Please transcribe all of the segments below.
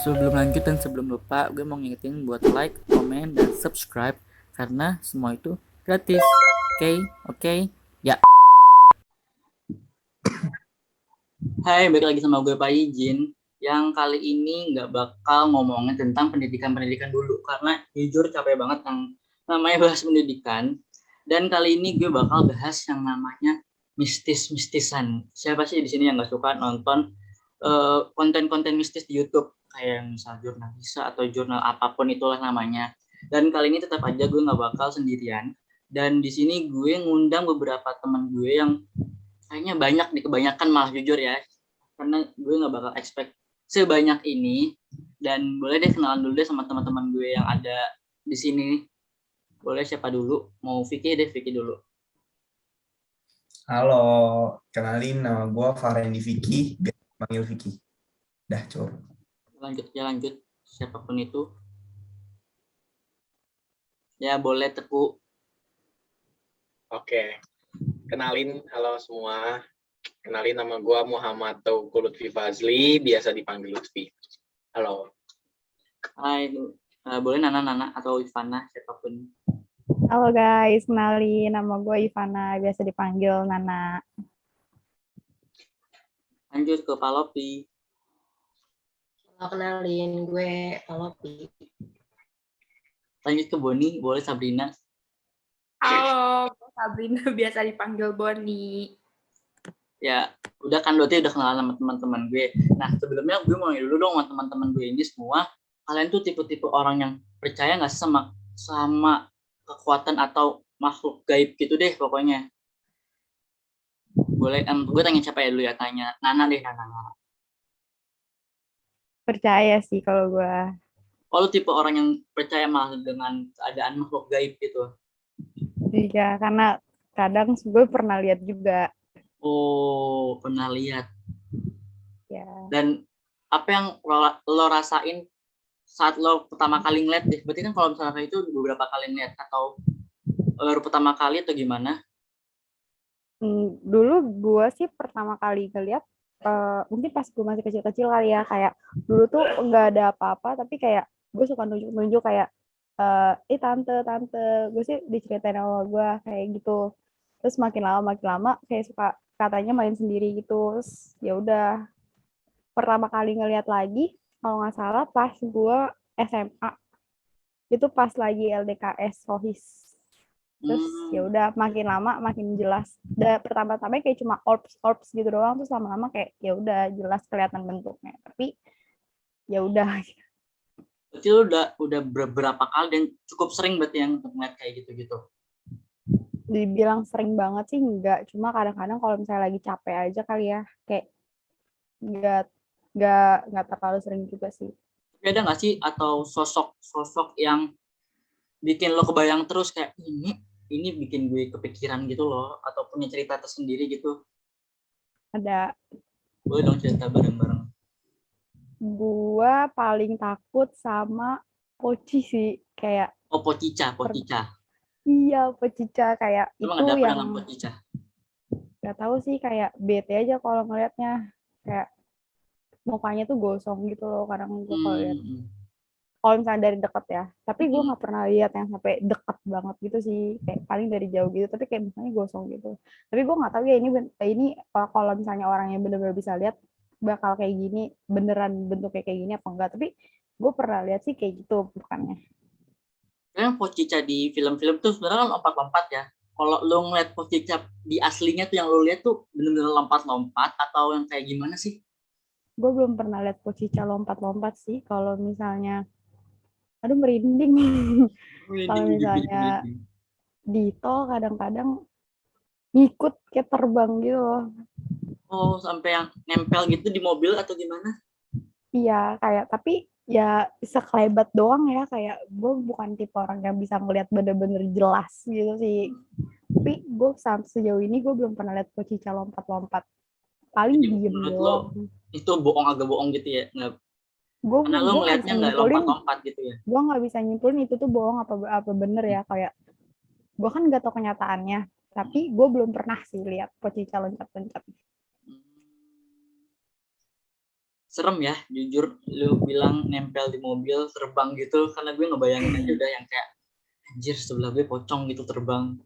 Sebelum lanjut dan sebelum lupa, gue mau ngingetin buat like, komen, dan subscribe karena semua itu gratis. Oke, oke, ya. Hai, balik lagi sama gue Pak Ijin. Yang kali ini nggak bakal ngomongin tentang pendidikan-pendidikan dulu karena jujur capek banget yang namanya bahas pendidikan. Dan kali ini gue bakal bahas yang namanya mistis-mistisan. Siapa sih di sini yang nggak suka nonton konten-konten mistis di YouTube kayak misal jurnal bisa atau jurnal apapun itulah namanya. Dan kali ini tetap aja gue nggak bakal sendirian. Dan di sini gue ngundang beberapa teman gue yang kayaknya banyak nih, kebanyakan malah jujur ya, karena gue nggak bakal expect sebanyak ini. Dan boleh deh kenalan dulu deh sama teman-teman gue yang ada di sini. Boleh siapa dulu? Mau Vicky deh, Vicky dulu. Halo, kenalin nama gue Farendi Vicky, biasa panggil Vicky. Dah, cukup. Lanjut siapapun itu. Ya boleh Teku. Oke, kenalin, halo semua. Kenalin nama gue Muhammad Tauku Lutfi Fazli, biasa dipanggil Lutfi. Halo. Hai, boleh Nana atau Ivana, siapapun. Halo guys, kenalin nama gue Ivana, biasa dipanggil Nana. Lanjut ke Palopi. Halo, kenalin gue Palopi. Lanjut ke Boni, boleh Sabrina. Halo, gue Sabrina, biasa dipanggil Boni. Ya, udah kan berarti udah kenalan sama teman-teman gue. Nah, sebelumnya gue mau nanya dulu dong sama teman-teman gue ini semua. Kalian tuh tipe-tipe orang yang percaya nggak sih sama kekuatan atau makhluk gaib gitu deh pokoknya. Boleh, gue tanya siapa ya dulu ya, tanya Nana deh, Nana. Percaya sih kalau gue. Oh, lu tipe orang yang percaya malah dengan keadaan makhluk gaib gitu? Iya, karena kadang gue pernah lihat juga. Oh, pernah lihat. Ya. Dan apa yang lo rasain saat lo pertama kali ngeliat deh? Berarti kan kalau misalnya itu beberapa kali ngeliat atau baru pertama kali atau gimana? Dulu gue sih pertama kali ngeliat, mungkin pas gue masih kecil-kecil kali ya, kayak dulu tuh nggak ada apa-apa, tapi kayak gue suka nunjuk-nunjuk kayak, tante, gue sih diceritain sama gue kayak gitu. Terus makin lama kayak suka katanya main sendiri gitu. Terus ya udah, pertama kali ngeliat lagi kalau nggak salah pas gue SMA, itu pas lagi LDKS Rohis. Terus ya udah makin lama makin jelas. Pertama-tama kayak cuma orbs gitu doang, terus lama-lama kayak ya udah jelas kelihatan bentuknya. Tapi ya udah. Berarti lu udah beberapa kali dan cukup sering berarti yang ngeliat kayak gitu-gitu. Dibilang sering banget sih enggak, cuma kadang-kadang kalau misalnya lagi capek aja kali ya, kayak nggak terlalu sering juga sih. Tapi ada nggak sih atau sosok yang bikin lo kebayang terus kayak ini bikin gue kepikiran gitu loh, atau punya cerita tersendiri gitu? Ada. Boleh dong cerita bareng-bareng. Gua paling takut sama Poci sih, kayak. Oh, Pocica. Iya, Pocica kayak Emang itu ada apa yang dalam Pocica? nggak tahu sih, kayak bete aja kalau ngelihatnya, kayak mukanya tuh gosong gitu loh kadang gue kalau lihat. Kalau misalnya dari dekat ya, tapi gue nggak pernah lihat yang sampai dekat banget gitu sih, kayak paling dari jauh gitu, tapi kayak mukanya gosong gitu. Tapi gue nggak tahu ya ini kalau misalnya orang yang benar-benar bisa lihat bakal kayak gini, beneran bentuknya kayak gini apa enggak. Tapi gue pernah lihat sih kayak gitu bukannya. Karena Pocica di film-film tuh sebenarnya kan lompat-lompat ya. Kalau lo ngeliat Pocica di aslinya tuh yang lo lihat tuh bener-bener lompat-lompat atau yang kayak gimana sih? Gue belum pernah lihat Pocica lompat-lompat sih. Kalau misalnya, aduh merinding. Kalau misalnya di tol kadang-kadang ngikut kayak terbang gitu loh. Oh, sampai yang nempel gitu di mobil atau gimana? Iya, kayak tapi ya sekelebat doang ya, kayak gue bukan tipe orang yang bisa ngeliat bener-bener jelas gitu sih. Tapi gue sejauh ini gue belum pernah lihat Pocica lompat-lompat. Paling Jadi, diem menurut doang. lo itu agak bohong gitu ya? Karena lo Gue nggak ngeliatnya bisa nggak nyimpulin, lompat-lompat gitu ya? gue nggak bisa nyimpulin itu tuh bohong apa bener ya. Kayak gue kan nggak tahu kenyataannya, tapi gue belum pernah sih lihat Pocica loncat-loncat. serem ya, jujur. Lu bilang nempel di mobil terbang gitu, karena gue ngebayangin aja udah yang kayak anjir sebelah gue pocong gitu terbang.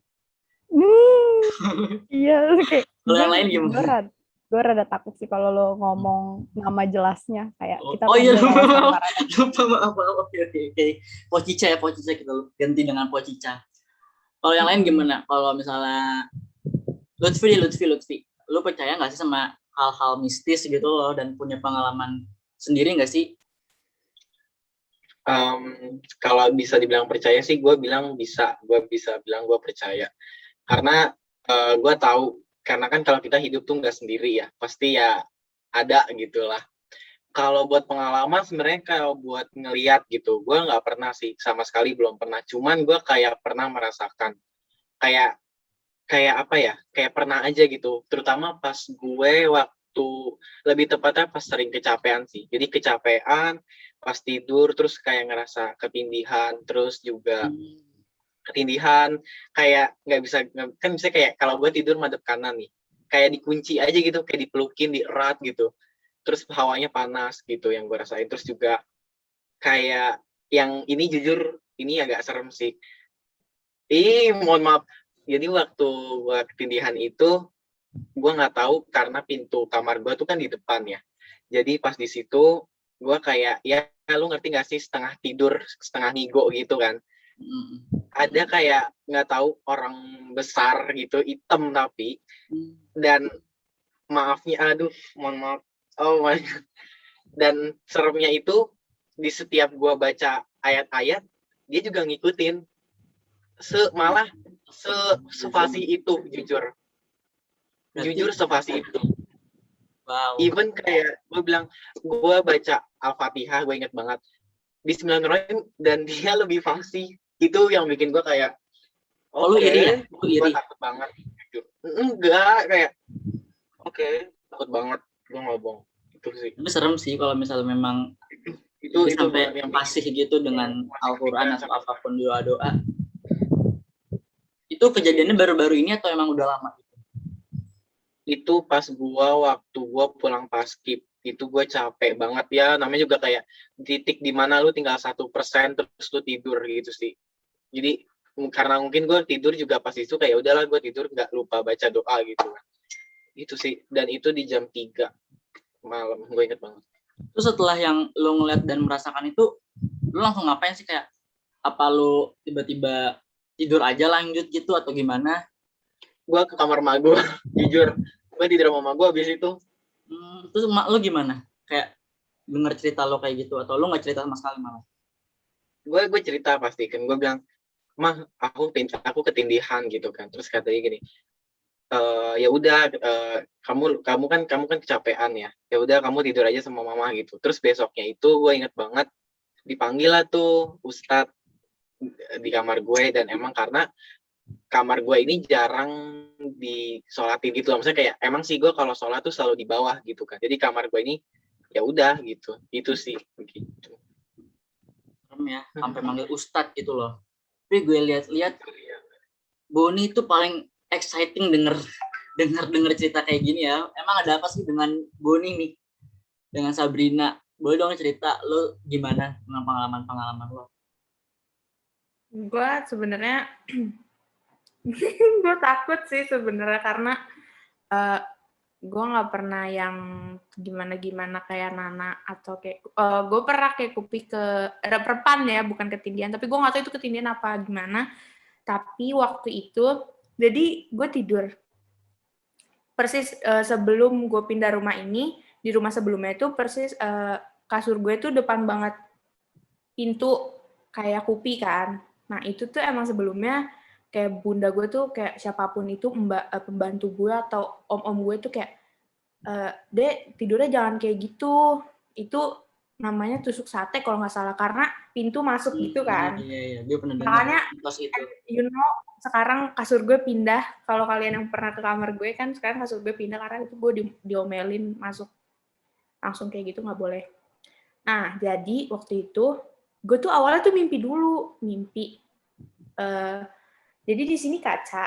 Iya, kayak Kalau yang lain gimana? gue rada takut sih kalau lo ngomong nama jelasnya kayak kita Oh iya, panggil nama samaran. lupa, maaf. Oke. Pocica ya, Pocica kita ganti dengan Pocica. Kalau yang lain gimana? Kalau misalnya Lutfi, lu percaya nggak sih sama hal-hal mistis gitu loh dan punya pengalaman sendiri nggak sih? Kalau bisa dibilang percaya sih, gue bisa bilang gue percaya. Karena gue tahu, karena kan kalau kita hidup tuh nggak sendiri ya, pasti ya ada gitulah. Kalau buat pengalaman sebenarnya kalau buat ngeliat gitu, gue nggak pernah sih, sama sekali belum pernah. Cuman gue kayak pernah merasakan, kayak apa ya, kayak pernah aja gitu. Terutama pas gue waktu, lebih tepatnya pas sering kecapean sih. Jadi kecapean, pas tidur terus kayak ngerasa ketindihan, terus juga ketindihan, kayak nggak bisa, kan bisa kayak kalau gue tidur madep kanan nih, kayak dikunci aja gitu, kayak dipelukin, dierat gitu, terus hawanya panas gitu yang gue rasain. Terus juga kayak yang ini jujur ini agak serem sih. Mohon maaf. Jadi waktu gue ketindihan itu, gue nggak tahu karena pintu kamar gue tuh kan di depan ya. Jadi pas di situ gue kayak ya lu ngerti nggak sih, setengah tidur setengah ngigo gitu kan. Ada kayak nggak tahu orang besar gitu, hitam tapi, dan mohon maaf, oh my God. Dan seremnya itu di setiap gua baca ayat-ayat dia juga ngikutin, malah sefasih itu, jujur sefasih itu. Wow. Even kayak gue bilang, gue baca Al-Fatihah, gue inget banget Bismillahirrahmanirrahim, dan dia lebih fasih. Itu yang bikin gue kayak Lu iri ya? Lu gue iri? takut banget. Enggak, kayak takut banget, gue ngobong. Itu sih. Tapi serem sih kalau misalnya memang Itu sampai yang fasih gitu dengan Al-Quran atau apapun doa-doa. Itu kejadiannya baru-baru ini atau emang udah lama? Itu pas waktu gua pulang paskib, itu gue capek banget ya, namanya juga kayak titik di mana lu tinggal 1% terus lu tidur gitu sih. Jadi karena mungkin gue tidur juga pas itu kayak udahlah, gue tidur nggak lupa baca doa gitu kan. Itu sih, dan itu di jam 3 malam, gue inget banget. Terus setelah yang lo ngeliat dan merasakan itu, lo langsung ngapain sih? Kayak apa lo tiba-tiba tidur aja lanjut gitu atau gimana? Gue ke kamar mak gue, jujur gue tidur sama mak gue abis itu. Terus mak lo gimana? Kayak denger cerita lo kayak gitu atau lo nggak cerita sama sekali malah? Gue cerita pasti kan, gue bilang, mah aku ketindihan gitu kan. Terus katanya gini, ya udah, kamu kan kecapean ya udah kamu tidur aja sama mama gitu. Terus besoknya itu gue inget banget dipanggil lah tuh ustadz di kamar gue, dan emang karena kamar gue ini jarang disolatin gitu loh. Maksudnya kayak emang sih gue kalau sholat tuh selalu di bawah gitu kan. Jadi kamar gue ini ya udah gitu. Itu sih begitu. Ya, sampai manggil ustadz gitu loh. Tapi gue lihat-lihat Boni itu paling exciting denger cerita kayak gini ya. Emang ada apa sih dengan Boni nih? Dengan Sabrina? Boleh dong cerita lo gimana dengan pengalaman lo? Gue sebenarnya gue takut sih sebenarnya karena gue nggak pernah yang gimana kayak Nana atau kayak gue pernah kayak kupi ke perpan ya, bukan ketindihan, tapi gue nggak tahu itu ketindihan apa gimana. Tapi waktu itu jadi gue tidur persis sebelum gue pindah rumah ini, di rumah sebelumnya itu persis kasur gue tuh depan banget pintu kayak kupi kan. Nah itu tuh emang sebelumnya kayak bunda gue tuh kayak siapapun itu pembantu gue atau om-om gue tuh kayak Dek tidurnya jangan kayak gitu, itu namanya tusuk sate kalau nggak salah, karena pintu masuk gitu kan. Iya, gue pernah dengar. Makanya sekarang kasur gue pindah, kalau kalian yang pernah ke kamar gue kan sekarang kasur gue pindah karena itu gue diomelin masuk langsung kayak gitu, nggak boleh. Nah jadi waktu itu gue tuh awalnya tuh mimpi jadi di sini kaca,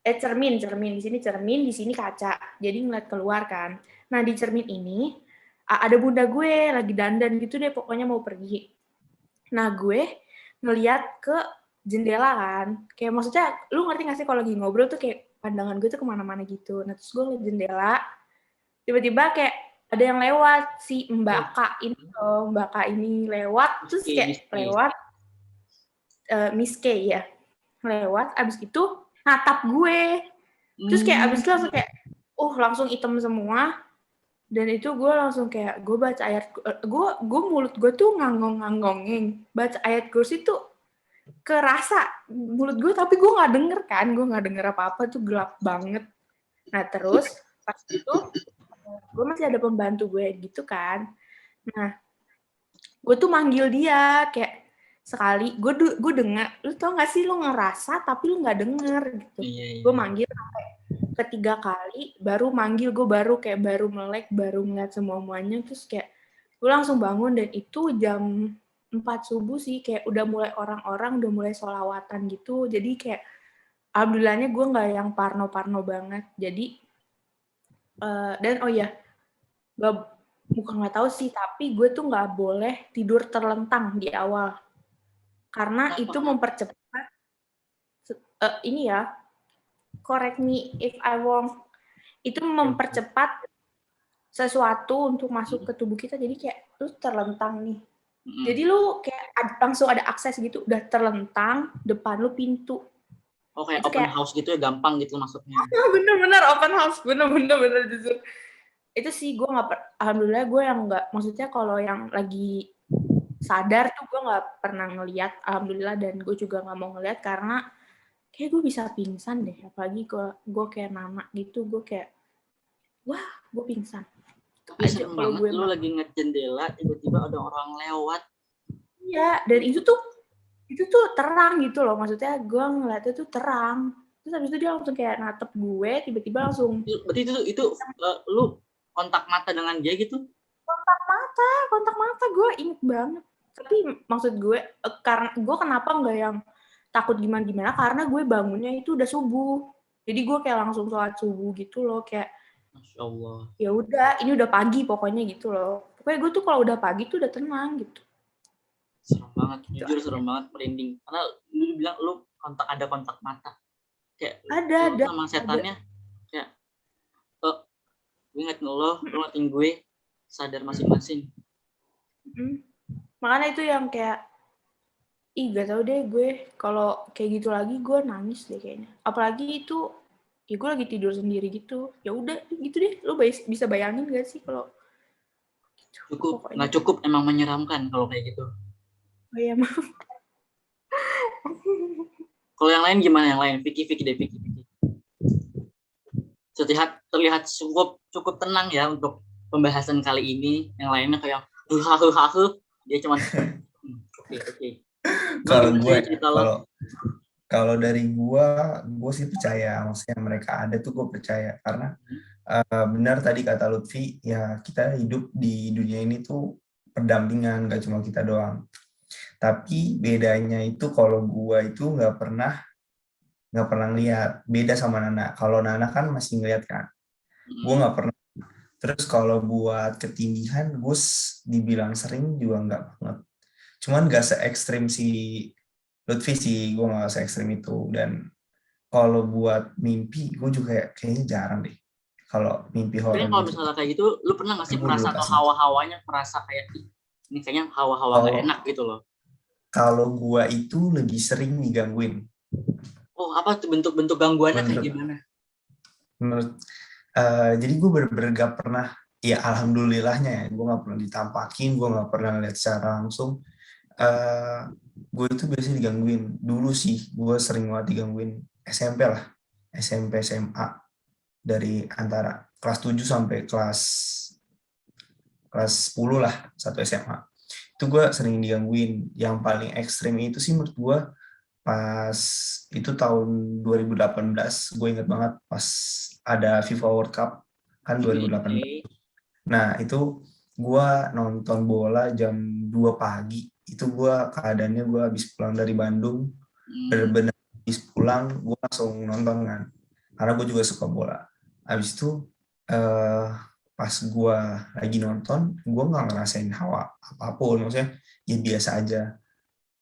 cermin di sini cermin, di sini kaca, jadi ngeliat keluar kan. Nah di cermin ini ada bunda gue lagi dandan gitu deh, pokoknya mau pergi. Nah, gue ngeliat ke jendela kan, kayak maksudnya lu ngerti gak sih kalau lagi ngobrol tuh kayak pandangan gue tuh kemana-mana gitu. Nah, terus gue ngeliat jendela, tiba-tiba kayak ada yang lewat, si Mbak Kak ini lewat, terus kayak lewat Miss K ya, lewat, abis itu natap gue, terus kayak abis itu langsung kayak langsung hitam semua. Dan itu gue langsung kayak, gue baca ayat, gue mulut gue tuh nganggong-nganggongin. Baca ayat kursi tuh kerasa mulut gue, tapi gue nggak denger kan, gue nggak denger apa-apa, tuh gelap banget. Nah terus, pas itu, gue masih ada pembantu gue gitu kan. Nah, gue tuh manggil dia, kayak sekali, gue denger, lu tau gak sih lu ngerasa, tapi lu nggak denger gitu. Gue manggil sampai ketiga kali, baru manggil, gue baru melek, baru ngeliat semuanya, terus kayak gue langsung bangun, dan itu jam 4 subuh sih, kayak udah mulai orang-orang, udah mulai sholawatan gitu, jadi kayak alhamdulillahnya gue nggak yang parno-parno banget, jadi dan bukan nggak tahu sih, tapi gue tuh nggak boleh tidur terlentang di awal, karena itu mempercepat ini ya, correct me if I wrong, itu mempercepat sesuatu untuk masuk ke tubuh kita, jadi kayak lu terlentang nih. Jadi lu kayak langsung ada akses gitu, udah terlentang, depan lu pintu. Oh, kayak open house gitu ya, gampang gitu masuknya. Bener-bener open house, bener-bener jujur. Itu sih gue alhamdulillah gue yang nggak, maksudnya kalau yang lagi sadar tuh gue nggak pernah ngelihat, alhamdulillah, dan gue juga nggak mau ngelihat karena kayak gue bisa pingsan deh, apalagi gue kayak Nana gitu, gue kayak wah gue pingsan. Aja kalau gue lu lagi ngeliat jendela, tiba-tiba ada orang lewat. Iya, dan itu tuh terang gitu loh, maksudnya gue ngeliatnya tuh terang, terus habis itu dia langsung kayak natep gue, tiba-tiba langsung. Berarti itu lu kontak mata dengan dia gitu? Kontak mata gue inget banget. Tapi maksud gue, karena gue kenapa nggak yang takut gimana-gimana, karena gue bangunnya itu udah subuh, jadi gue kayak langsung sholat subuh gitu loh, kayak Masya Allah. Ya udah, ini udah pagi pokoknya gitu loh. Pokoknya gue tuh kalau udah pagi tuh udah tenang gitu. Serem banget, jujur serem banget, merinding. Karena lu bilang lu ada kontak mata. Kayak ada sama setannya. Kayak gue ingetin lo ngatin gue, sadar masing-masing. Makanya itu yang kayak, gak tau deh gue, kalau kayak gitu lagi gue nangis deh kayaknya. Apalagi itu, ya gue lagi tidur sendiri gitu. Ya udah gitu deh, lo bisa bayangin gak sih kalau gitu? Nggak cukup, emang menyeramkan kalau kayak gitu. Oh iya, maaf. Kalau yang lain gimana, yang lain? Vicky deh, Vicky. Terlihat cukup tenang ya untuk pembahasan kali ini. Yang lainnya kayak dia cuma oke. Kalau dari gue sih percaya, maksudnya mereka ada tuh gue percaya, karena benar tadi kata Lutfi, ya kita hidup di dunia ini tuh pendampingan, gak cuma kita doang. Tapi bedanya itu kalau gue itu nggak pernah lihat, beda sama Nana. Kalau Nana kan masih ngeliat kan, gue nggak pernah. Terus kalau buat ketindihan, gue dibilang sering juga nggak banget. Cuman nggak se-ekstrim si Lutfi sih, gue nggak se-ekstrim itu. Dan kalau buat mimpi, gue juga kayaknya jarang deh. Kalau mimpi horor. Kalau misalnya kayak gitu, lu pernah nggak sih merasa atau hawa-hawanya merasa kayak ini kayaknya hawa-hawa nggak enak gitu loh? Kalau gue itu lebih sering digangguin. Oh, apa tuh bentuk-bentuk gangguannya kayak gimana? Jadi gue bener-bener gak pernah, ya alhamdulillahnya ya, gue gak pernah ditampakin, gue gak pernah lihat secara langsung. Gue itu biasanya digangguin. Dulu sih gue sering banget digangguin SMP lah, SMP SMA, dari antara kelas 7 sampai kelas 10 lah, satu SMA. Itu gue sering digangguin. Yang paling ekstrim itu sih menurut gue pas itu tahun 2018, gue inget banget pas ada FIFA World Cup kan 2018. Nah itu gue nonton bola jam 2 pagi. Itu gue keadaannya gue habis pulang dari Bandung, bener-bener habis pulang gue langsung nonton kan, karena gue juga suka bola. Habis itu pas gue lagi nonton, gue nggak ngerasain hawa apapun, maksudnya ya biasa aja.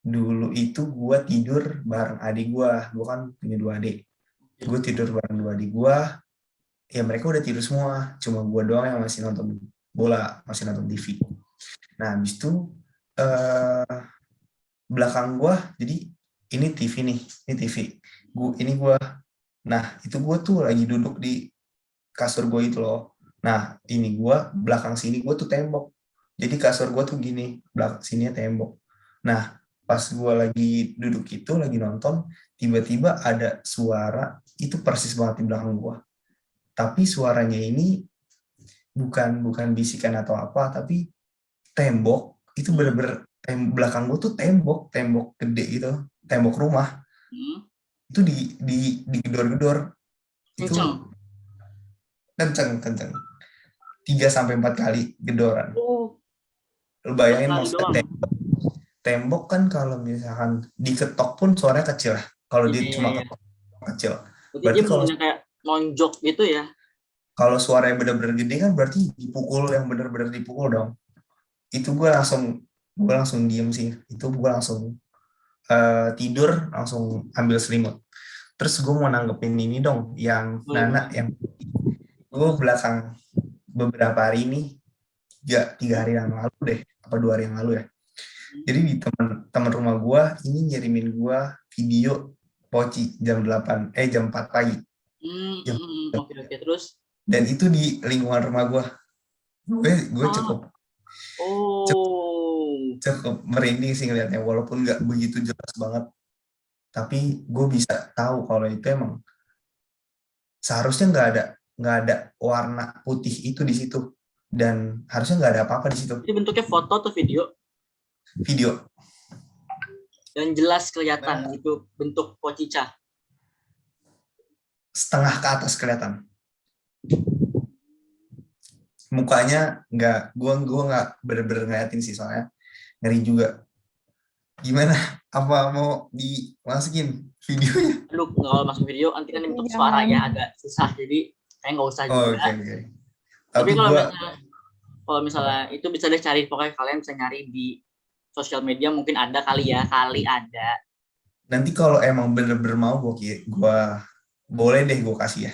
Dulu itu gue tidur bareng adik gue kan punya 2 adik. Gue tidur bareng 2 adik gue, ya mereka udah tidur semua, cuma gue doang yang masih nonton bola, masih nonton TV. Nah, habis itu belakang gue, jadi ini TV nih, ini TV. Ini gue. Nah, itu gue tuh lagi duduk di kasur gue itu loh. Nah, ini gue, belakang sini gue tuh tembok. Jadi kasur gue tuh gini, belakang sininya tembok. Nah, pas gue lagi duduk itu, lagi nonton, tiba-tiba ada suara, itu persis banget di belakang gue. Tapi suaranya ini bukan bisikan atau apa, tapi tembok, itu bener-bener belakang gue tuh tembok gede gitu, tembok rumah. Itu digedor-gedor. Itu kenceng 3-4 kali gedoran. Lu bayangin, maksudnya tembok kan kalau misalkan diketok pun suaranya kecil. Kalau dia cuma ketok kecil. Berarti kalau kayak nonjok gitu ya. Kalau suaranya bener-bener gede kan berarti dipukul, yang bener-bener dipukul dong. Itu gue langsung diem sih. Itu gue langsung tidur, langsung ambil selimut. Terus gue mau nanggepin ini dong, yang Nana, yang gue belakang beberapa hari ini, 3 hari yang lalu deh, apa 2 hari yang lalu ya. Jadi di teman rumah gue ini ngirimin gue video Poci jam 4 pagi. Oke, terus? Dan itu di lingkungan rumah gue. Gue cukup merinding sih ngeliatnya, walaupun nggak begitu jelas banget. Tapi gue bisa tahu kalau itu emang seharusnya nggak ada warna putih itu di situ, dan harusnya nggak ada apa-apa di situ. Itu bentuknya foto atau video? Video. Dan jelas kelihatan itu bentuk Pocica. Setengah ke atas kelihatan. Mukanya nggak, gue nggak bener-bener ngeliatin sih, soalnya ngeri juga. Gimana? Apa mau dimasukin videonya? Lu kalau masuk video nanti kan bentuk suaranya agak susah, jadi kayak nggak usah juga. Okay. Tapi kalau misalnya itu bisa deh cari, pokoknya kalian bisa nyari di sosial media, mungkin ada kali ada. Nanti kalau emang bener-bener mau gue boleh deh gue kasih ya.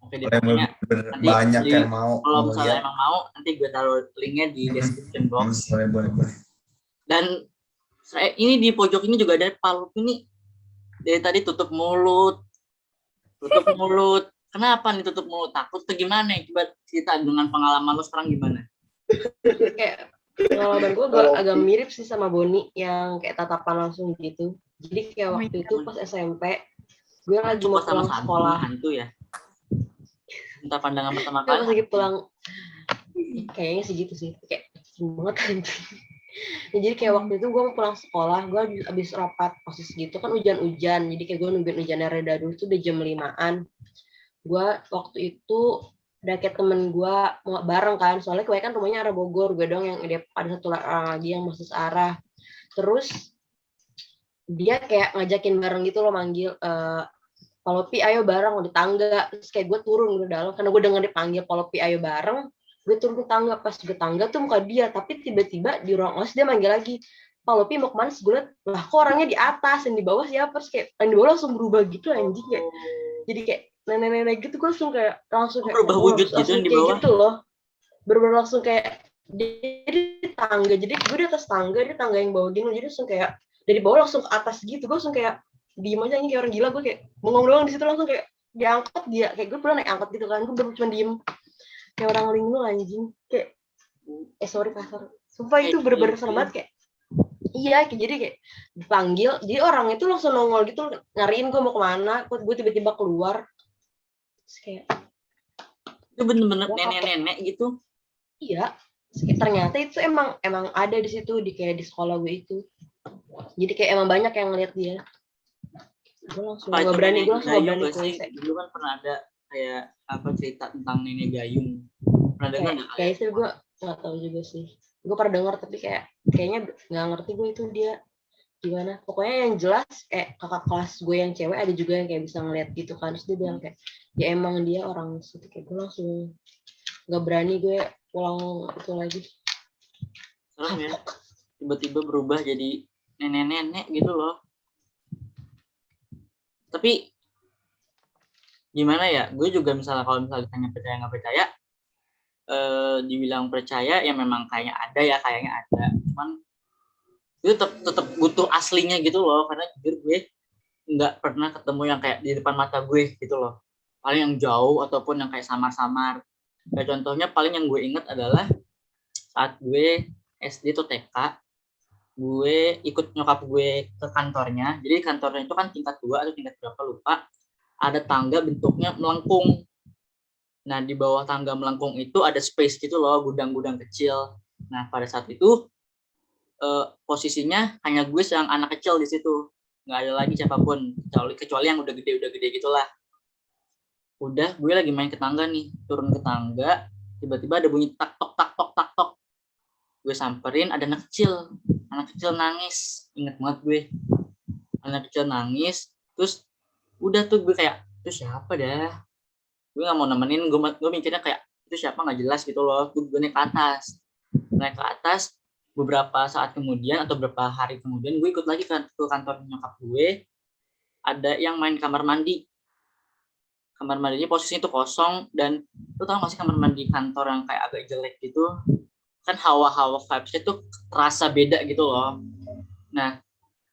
Oke, pokoknya banyak yang mau. Kalau misalnya emang mau, nanti gue taruh linknya di description box. Boleh. Dan ini di pojok ini juga ada Palup ini. Dari tadi tutup mulut. Kenapa nih tutup mulut? Takut atau gimana? Coba cerita dengan pengalaman lo sekarang gimana? Kayak pengalaman gue agak mirip sih sama Boni, yang kayak tatapan langsung gitu. Jadi kayak waktu itu pas SMP, gue lagi mau pulang sekolah. Itu ya? Entah pandangan pertama kali. Pas lagi pulang, kayaknya sih gitu sih. Kayak banget anjing. Ya, jadi kayak waktu itu gue mau pulang sekolah, gue abis rapat posisi gitu kan, hujan-hujan. Jadi kayak gue nungguin hujannya reda dulu tuh udah jam 5-an. Gue waktu itu udah kayak temen gue mau bareng kan, soalnya kebanyakan rumahnya arah Bogor, gue dong yang dia ada satu orang lagi yang masih searah. Terus dia kayak ngajakin bareng gitu loh, manggil Palopi ayo bareng di tangga. Terus kayak gue turun udah dalam karena gue denger dipanggil Palopi ayo bareng. Gue turun ke tangga, pas ke tangga tuh muka dia, tapi tiba-tiba di ruang OS dia manggil lagi, Palopi mau kemana? Gue liat, lah kok orangnya di atas, yang di bawah siapa? Terus kayak yang di bawah langsung berubah gitu anjing, kayak jadi kayak nenek-nenek gitu. Gue langsung kayak berubah wujud gitu yang di bawah gitu loh, bener-bener langsung kayak dia di tangga. Jadi gue di atas tangga, dia tangga yang bawah gini, jadi langsung kayak dari bawah langsung ke atas gitu. Gue langsung kayak diem aja, kayak orang gila. Gue kayak bengong doang di situ, langsung kayak diangkat dia, kayak gue pernah naik angkat gitu kan. Gue baru cuma diem kayak orang linglung anjing, kayak sorry kasar, sumpah itu bener-bener serem banget. Kayak iya, kayak jadi kayak dipanggil, jadi orang itu langsung nongol gitu nyariin gue mau kemana. Gue tiba-tiba keluar. Terus kayak itu bener-bener nenek-nenek gitu. Iya, ternyata itu emang ada di situ, di kayak di sekolah gue itu. Jadi kayak emang banyak yang ngeliat dia. Gue langsung nggak berani sih. Dulu kan pernah ada kayak apa cerita tentang nenek gayung. Pernah dengar nggak? Kayak itu gue nggak tahu juga sih. Gue pernah dengar tapi kayaknya nggak ngerti gue itu dia gimana. Pokoknya yang jelas kayak kakak kelas gue yang cewek ada juga yang kayak bisa ngeliat gitu kan. Terus dia bilang kayak ya emang dia orang situ. Kayak gue langsung nggak berani gue pulang itu lagi. Serem ya, tiba-tiba berubah jadi nenek-nenek gitu loh. Tapi gimana ya, gue juga misalnya kalau misalnya ditanya percaya nggak percaya, dibilang percaya ya memang kayaknya ada, cuman itu tetap butuh aslinya gitu loh, karena jujur gue nggak pernah ketemu yang kayak di depan mata gue gitu loh, paling yang jauh ataupun yang kayak samar-samar. Kayak contohnya paling yang gue ingat adalah saat gue SD atau TK, gue ikut nyokap gue ke kantornya. Jadi kantornya itu kan tingkat 2 atau tingkat berapa lupa, ada tangga bentuknya melengkung. Nah, di bawah tangga melengkung itu ada space gitu loh, gudang-gudang kecil. Nah, pada saat itu posisinya hanya gue yang anak kecil di situ. Nggak ada lagi siapapun, kecuali yang udah gede gitulah. Udah, gue lagi main ke tangga nih, turun ke tangga, tiba-tiba ada bunyi tak tok tak tok tak tok. Gue samperin, ada anak kecil nangis. Ingat banget gue, anak kecil nangis. Terus udah tuh gue kayak, itu siapa dah? Gue nggak mau nemenin, gue mikirnya kayak itu siapa nggak jelas gitu loh. Gue naik ke atas, beberapa saat kemudian atau beberapa hari kemudian gue ikut lagi ke kantor nyokap gue. Ada yang main kamar mandinya posisinya itu kosong, dan lu tau gak sih kamar mandi kantor yang kayak agak jelek gitu kan, hawa-hawa vibes-nya tuh terasa beda gitu loh. Nah,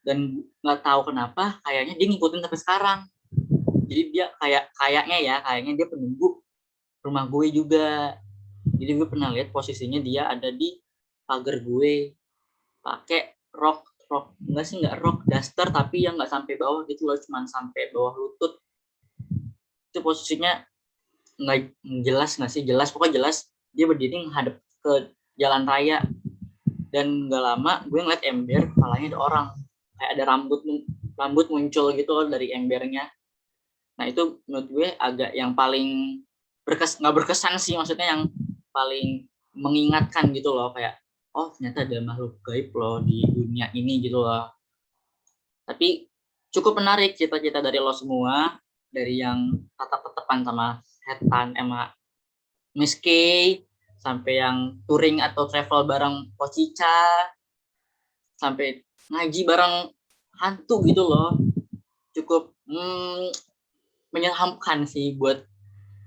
dan nggak tahu kenapa kayaknya dia ngikutin sampai sekarang. Jadi dia kayaknya dia penunggu rumah gue juga. Jadi gue pernah lihat posisinya dia ada di pagar gue pakai rok nggak rok daster, tapi yang nggak sampai bawah gitu loh, cuma sampai bawah lutut. Itu posisinya nggak jelas, pokoknya jelas dia berdiri menghadap ke jalan raya. Dan nggak lama gue ngeliat ember kepalanya ada orang, kayak ada rambut muncul gitu loh dari embernya. Nah, itu menurut gue agak yang paling nggak berkesan sih, maksudnya yang paling mengingatkan gitu loh, kayak oh ternyata ada makhluk gaib loh di dunia ini gitu loh. Tapi cukup menarik cita-cita dari lo semua, dari yang tatap-tatapan sama setan sama Miss K, sampai yang touring atau travel bareng Pocica, sampai ngaji bareng hantu gitu loh. Cukup menyeramkan sih buat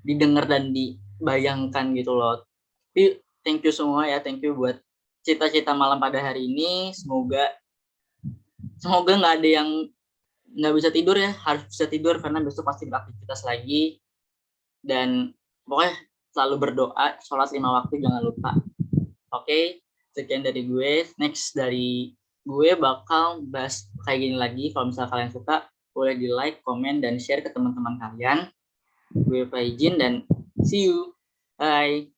didengar dan dibayangkan gitu loh. Tapi thank you semua ya, thank you buat cita-cita malam pada hari ini. Semoga nggak ada yang nggak bisa tidur ya, harus bisa tidur karena besok pasti beraktivitas lagi. Dan pokoknya selalu berdoa, sholat 5 waktu jangan lupa. Oke, sekian dari gue. Next dari gue bakal bahas kayak gini lagi. Kalau misalnya kalian suka, boleh di like, komen, dan share ke teman-teman kalian. Gue Faizin dan see you. Bye.